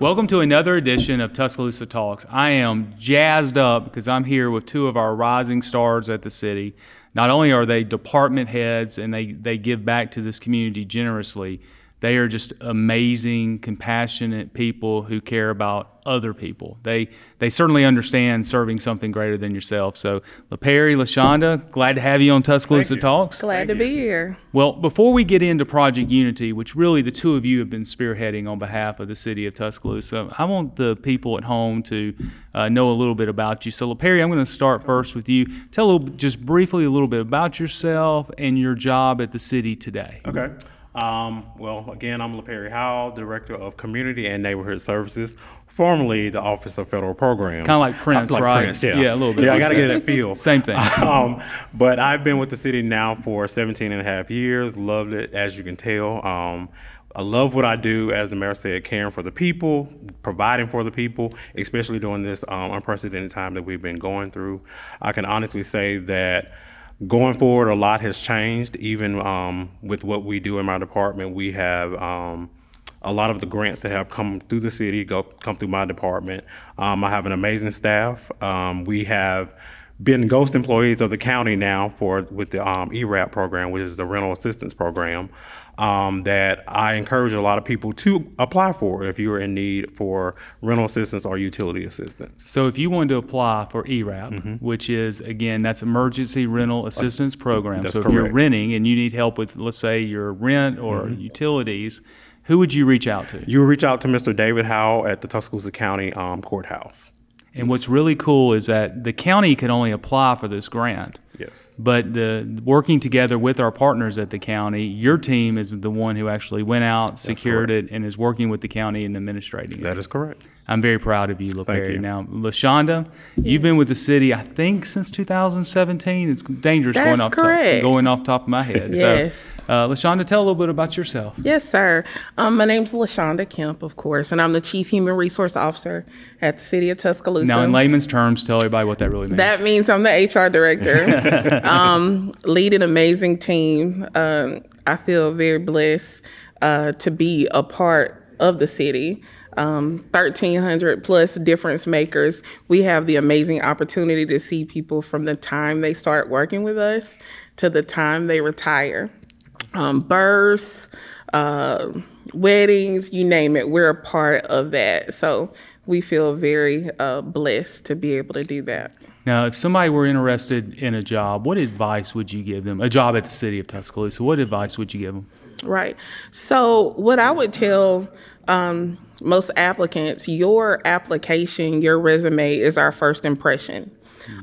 Welcome to another edition of Tuscaloosa Talks. I am jazzed up because I'm here with two of our rising stars at the city. Not only are they department heads and they give back to this community generously, they are just amazing, compassionate people who care about other people. They certainly understand serving something greater than yourself. So LaParry, Lashonda, glad to have you on Tuscaloosa Talks. Glad to be here. Well, before we get into Project Unity, which really the two of you have been spearheading on behalf of the city of Tuscaloosa, I want the people at home to know a little bit about you. So LaParry, I'm going to start first with you. Tell just briefly a little bit about yourself and your job at the city today. Okay. Well, again, I'm LaParry Howell, Director of Community and Neighborhood Services, formerly the Office of Federal Programs. Kind of like Prince, right? Prince, yeah. Yeah, a little bit. Yeah, like I got to get that feel. Same thing. But I've been with the city now for 17 and a half years. Loved it, as you can tell. I love what I do, as the mayor said, caring for the people, providing for the people, especially during this unprecedented time that we've been going through. I can honestly say that going forward, a lot has changed. Even with what we do in my department, we have a lot of the grants that have come through the city come through my department. I have an amazing staff. We have been ghost employees of the county now with the ERAP program, which is the rental assistance program, that I encourage a lot of people to apply for if you're in need for rental assistance or utility assistance. So if you wanted to apply for ERAP, which is, again, that's Emergency Rental Assistance Program. That's so if correct. you're renting and you need help with, let's say, your rent or utilities, who would you reach out to? You would reach out to Mr. David Howe at the Tuscaloosa County Courthouse. And what's really cool is that the county can only apply for this grant. Yes. But working together with our partners at the county, your team is the one who actually went out, secured it, and is working with the county and administrating it. That is correct. I'm very proud of you, LaParry. Thank you. Now, Lashonda, you've been with the city, I think, since 2017. It's dangerous That's going off top of my head. Yes. So, Lashonda, tell a little bit about yourself. Yes, sir. My name's Lashonda Kemp, of course, and I'm the Chief Human Resource Officer at the City of Tuscaloosa. Now, in layman's terms, tell everybody what that really means. That means I'm the HR Director. Lead an amazing team. I feel very blessed to be a part of the city. 1,300 plus difference makers. We have the amazing opportunity to see people from the time they start working with us to the time they retire. Births, weddings, you name it, we're a part of that. So we feel very blessed to be able to do that. Now, if somebody were interested in a job, what advice would you give them? A job at the city of Tuscaloosa, what advice would you give them? Right. So what I would tell most applicants, your application, your resume is our first impression.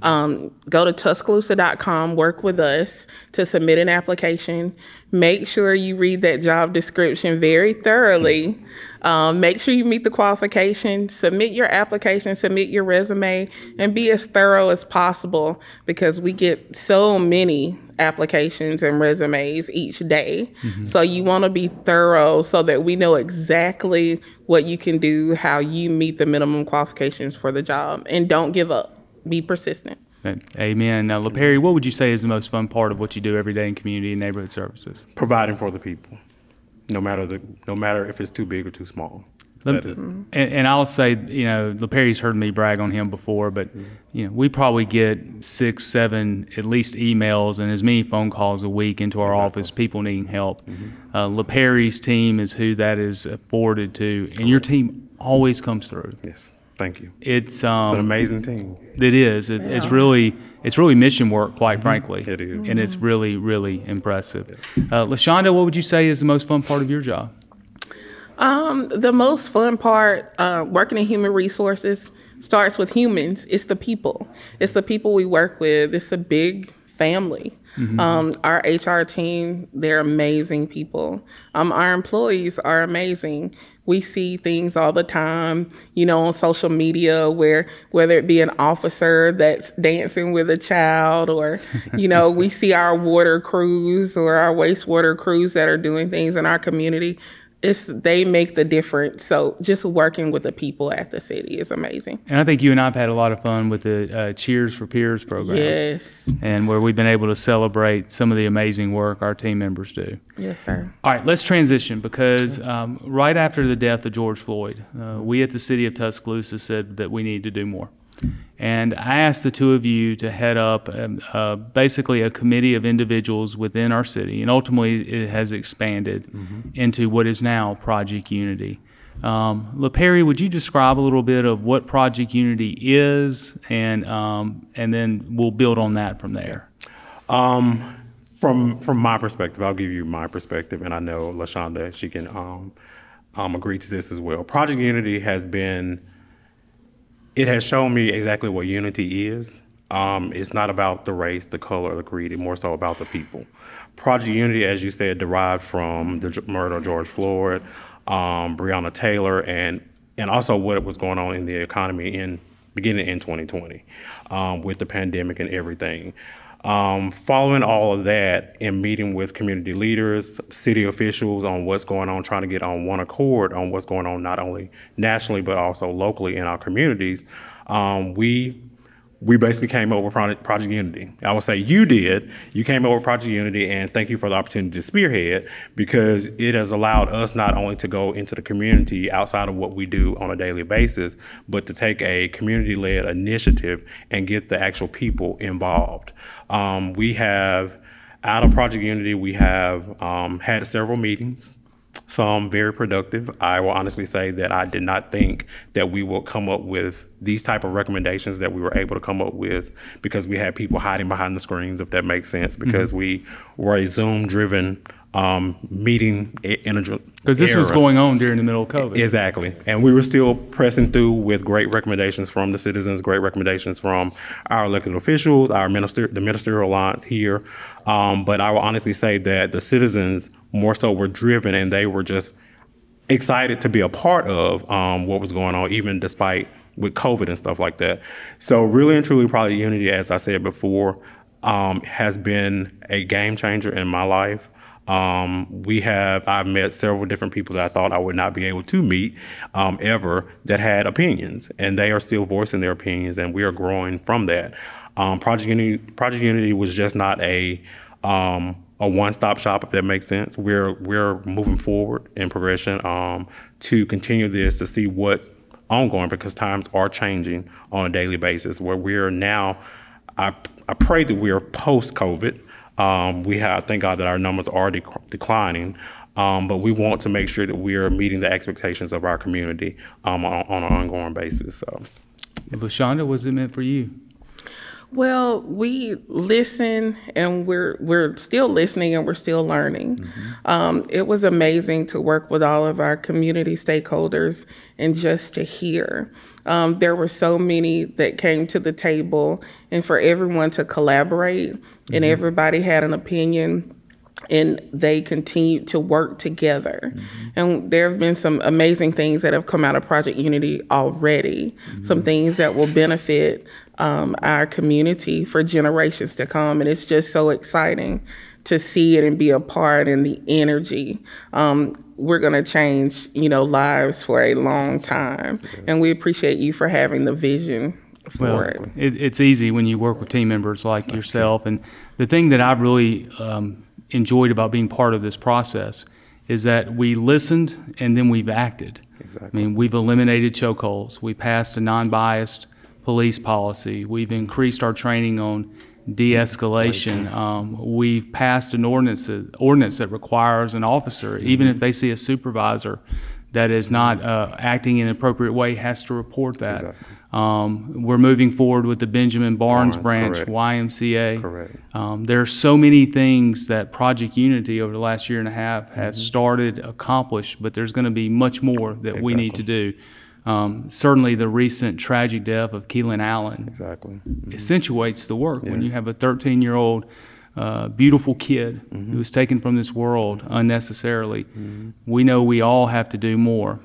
Go to Tuscaloosa.com, work with us to submit an application. Make sure you read that job description very thoroughly. Make sure you meet the qualifications. Submit your application, submit your resume, and be as thorough as possible because we get so many applications and resumes each day. So you want to be thorough so that we know exactly what you can do, how you meet the minimum qualifications for the job, and don't give up. Be persistent. Amen. Now, LaParry, what would you say is the most fun part of what you do every day in community and neighborhood services? Providing for the people, no matter if it's too big or too small. And I'll say, you know, LaParry's heard me brag on him before, but you know, we probably get 6, 7 at least emails and as many phone calls a week into our office, people needing help. LaParry's team is who that is afforded to, and your team always comes through. Yes. Thank you. It's an amazing team. It is. It's really mission work, quite frankly. It is. And it's really, really impressive. Lashonda, what would you say is the most fun part of your job? The most fun part, working in human resources, starts with humans. It's the people. It's the people we work with. It's a big family. Our HR team, they're amazing people. Our employees are amazing. We see things all the time, you know, on social media whether it be an officer that's dancing with a child or, you know, we see our water crews or our wastewater crews that are doing things in our community. they make the difference. So just working with the people at the city is amazing. And I think you and I have had a lot of fun with the Cheers for Peers program. Yes. And where we've been able to celebrate some of the amazing work our team members do. Yes, sir. All right, let's transition because right after the death of George Floyd, we at the city of Tuscaloosa said that we need to do more. And I asked the two of you to head up basically a committee of individuals within our city, and ultimately it has expanded into what is now Project Unity. LaParry, would you describe a little bit of what Project Unity is, and then we'll build on that from there. From my perspective, I'll give you my perspective, and I know Lashonda, she can agree to this as well. Project Unity it has shown me exactly what unity is. It's not about the race, the color, or the creed. It's more so about the people. Project Unity, as you said, derived from the murder of George Floyd, Breonna Taylor, and also what was going on in the economy beginning in 2020 with the pandemic and everything. Following all of that and meeting with community leaders, city officials on what's going on, trying to get on one accord on what's going on not only nationally but also locally in our communities, we basically came up with Project Unity. I would say you did. You came up with Project Unity, and thank you for the opportunity to spearhead, because it has allowed us not only to go into the community outside of what we do on a daily basis, but to take a community-led initiative and get the actual people involved. We have, out of Project Unity, we have had several meetings. Some very productive. I will honestly say that I did not think that we would come up with these type of recommendations that we were able to come up with, because we had people hiding behind the screens, if that makes sense, because we were a Zoom-driven meeting in a because this was going on during the middle of COVID. Exactly. And we were still pressing through with great recommendations from the citizens, great recommendations from our elected officials, the ministerial alliance here. But I will honestly say that the citizens more so were driven, and they were just excited to be a part of what was going on, even despite with COVID and stuff like that. So really and truly, Project Unity, as I said before, has been a game changer in my life. I've met several different people that I thought I would not be able to meet ever, that had opinions, and they are still voicing their opinions, and we are growing from that. Project Unity was just not a one-stop shop, if that makes sense. We're moving forward in progression to continue this, to see what's ongoing, because times are changing on a daily basis. Where we're now, I pray that we are post-COVID. Thank God that our numbers are declining, but we want to make sure that we are meeting the expectations of our community on an ongoing basis. So, Lashonda, what was it meant for you? Well, we listen, and we're still listening, and we're still learning. It was amazing to work with all of our community stakeholders and just to hear. There were so many that came to the table, and for everyone to collaborate, and everybody had an opinion, and they continued to work together. And there have been some amazing things that have come out of Project Unity already, some things that will benefit our community for generations to come. And it's just so exciting to see it and be a part, and the energy. We're going to change, lives for a long time. Yes. And we appreciate you for having the vision for it. It's easy when you work with team members like yourself. And the thing that I've really enjoyed about being part of this process is that we listened and then we've acted. Exactly. I mean, we've eliminated chokeholds. We passed a non-biased police policy. We've increased our training on de-escalation. We've passed an ordinance that requires an officer, even if they see a supervisor that is not acting in an appropriate way, has to report that. Exactly. We're moving forward with the Benjamin Barnes branch, correct. YMCA. Correct. There are so many things that Project Unity over the last year and a half has started, accomplished, but there's going to be much more that we need to do. Certainly the recent tragic death of Keelan Allen accentuates the work. When you have a 13-year-old beautiful kid who was taken from this world unnecessarily, we know we all have to do more.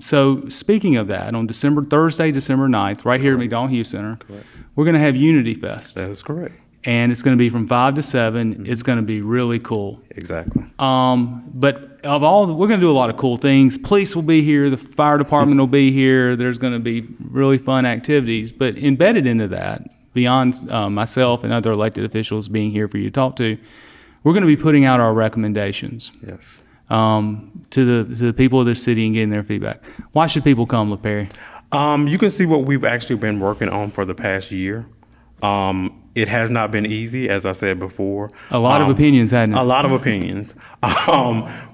So speaking of that, on Thursday, December 9th, right here at McDonald-Hughes Center, we're going to have Unity Fest. That is correct. and it's going to be from 5 to 7. It's going to be really cool. Exactly. But we're going to do a lot of cool things. Police will be here. The fire department will be here. There's going to be really fun activities. But embedded into that, beyond myself and other elected officials being here for you to talk to, we're going to be putting out our recommendations. Yes. To the people of this city and getting their feedback. Why should people come, LaParry? You can see what we've actually been working on for the past year. It has not been easy, as I said before. A lot of opinions, hadn't it? A lot of opinions.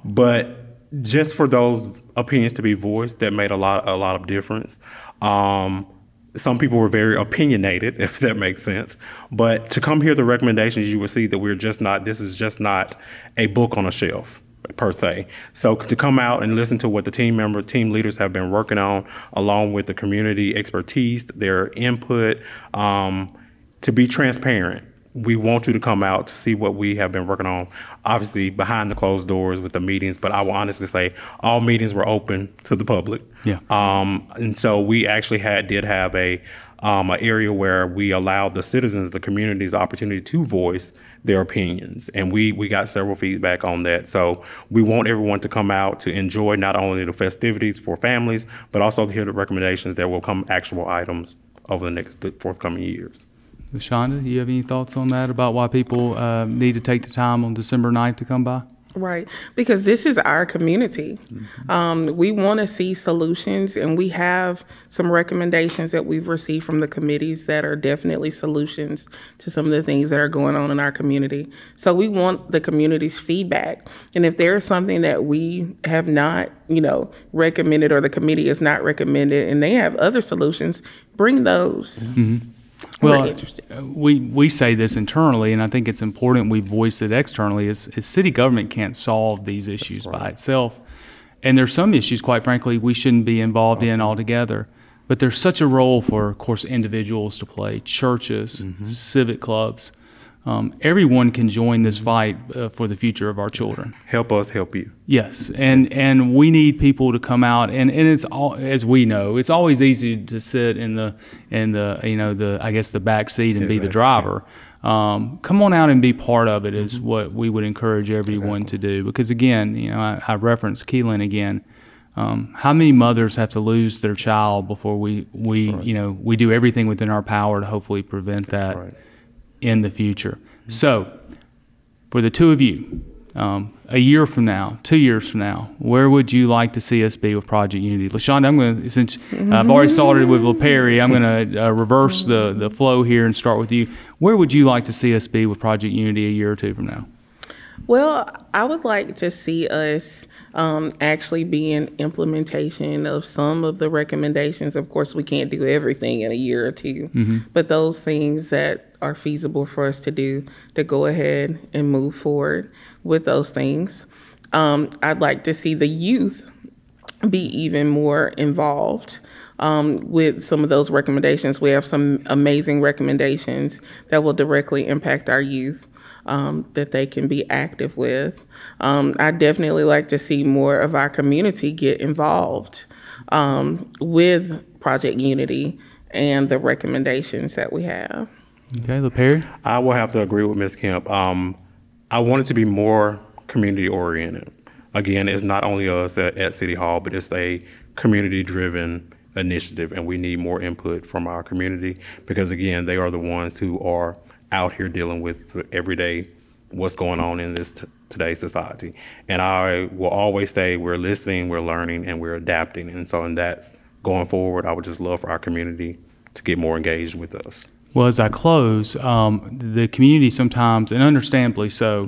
But just for those opinions to be voiced, that made a lot of difference. Some people were very opinionated, if that makes sense. But to come hear the recommendations, you will see that this is just not a book on a shelf, per se. So to come out and listen to what the team leaders have been working on, along with the community expertise, their input, to be transparent. We want you to come out to see what we have been working on, obviously behind the closed doors with the meetings, but I will honestly say all meetings were open to the public. Yeah. And so we actually did have an area where we allowed the citizens, the community's opportunity to voice their opinions. And we got several feedback on that. So we want everyone to come out to enjoy not only the festivities for families, but also to hear the recommendations that will come actual items over the forthcoming years. Lashonda, do you have any thoughts on that about why people need to take the time on December 9th to come by? Right, because this is our community. We want to see solutions, and we have some recommendations that we've received from the committees that are definitely solutions to some of the things that are going on in our community. So we want the community's feedback, and if there is something that we have not, recommended, or the committee has not recommended, and they have other solutions, bring those. Well, we say this internally, and I think it's important we voice it externally, is city government can't solve these issues by itself. And there's some issues, quite frankly, we shouldn't be involved in altogether. But there's such a role for, of course, individuals to play, churches, civic clubs. Everyone can join this fight for the future of our children. Help us help you. Yes, and we need people to come out, and it's all, as we know, it's always easy to sit in the I guess the back seat and be the driver. Come on out and be part of it is what we would encourage everyone to do, because again, I reference Keelan again. How many mothers have to lose their child before we do everything within our power to hopefully prevent that in the future. So, for the two of you, a year from now, 2 years from now, where would you like to see us be with Project Unity? Lashonda, I'm going to, since I've already started with LaParry, I'm going to reverse the flow here and start with you. Where would you like to see us be with Project Unity a year or two from now? Well, I would like to see us actually be in implementation of some of the recommendations. Of course, we can't do everything in a year or two, but those things that are feasible for us to do, to go ahead and move forward with those things. I'd like to see the youth be even more involved with some of those recommendations. We have some amazing recommendations that will directly impact our youth. That they can be active with. I definitely like to see more of our community get involved with Project Unity and the recommendations that we have. Okay, LaParry? I will have to agree with Ms. Kemp. I want it to be more community oriented. Again, it's not only us at City Hall, but it's a community driven initiative, and we need more input from our community, because again, they are the ones who are out here dealing with everyday what's going on in this today's society. And I will always say we're listening, we're learning, and we're adapting. And so in that, going forward, I would just love for our community to get more engaged with us. Well, as I close, the community sometimes, and understandably so,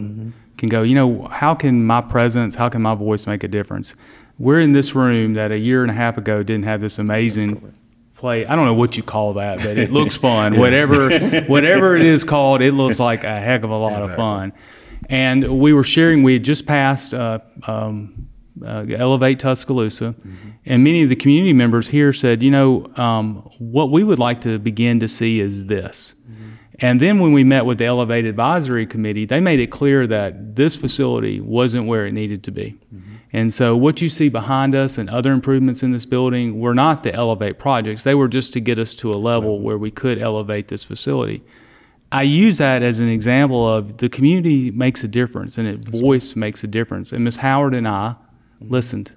can go, how can my presence, how can my voice make a difference? We're in this room that a year and a half ago didn't have this amazing play. I don't know what you call that, but it looks fun. Whatever it is called, it looks like a heck of a lot of fun. And we were sharing, we had just passed Elevate Tuscaloosa, and many of the community members here said, what we would like to begin to see is this. And then when we met with the Elevate Advisory Committee, they made it clear that this facility wasn't where it needed to be. And so what you see behind us and other improvements in this building were not the Elevate projects. They were just to get us to a level where we could elevate this facility. I use that as an example of the community makes a difference, and its voice makes a difference. And Ms. Howard and I listened.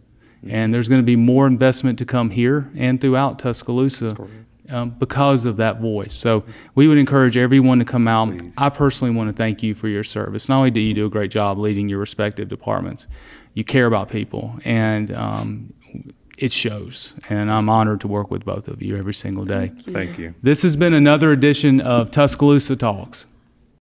And there's going to be more investment to come here and throughout Tuscaloosa because of that voice. So we would encourage everyone to come out. Please. I personally want to thank you for your service. Not only do you do a great job leading your respective departments, you care about people, and it shows. And I'm honored to work with both of you every single day. Thank you. This has been another edition of Tuscaloosa Talks.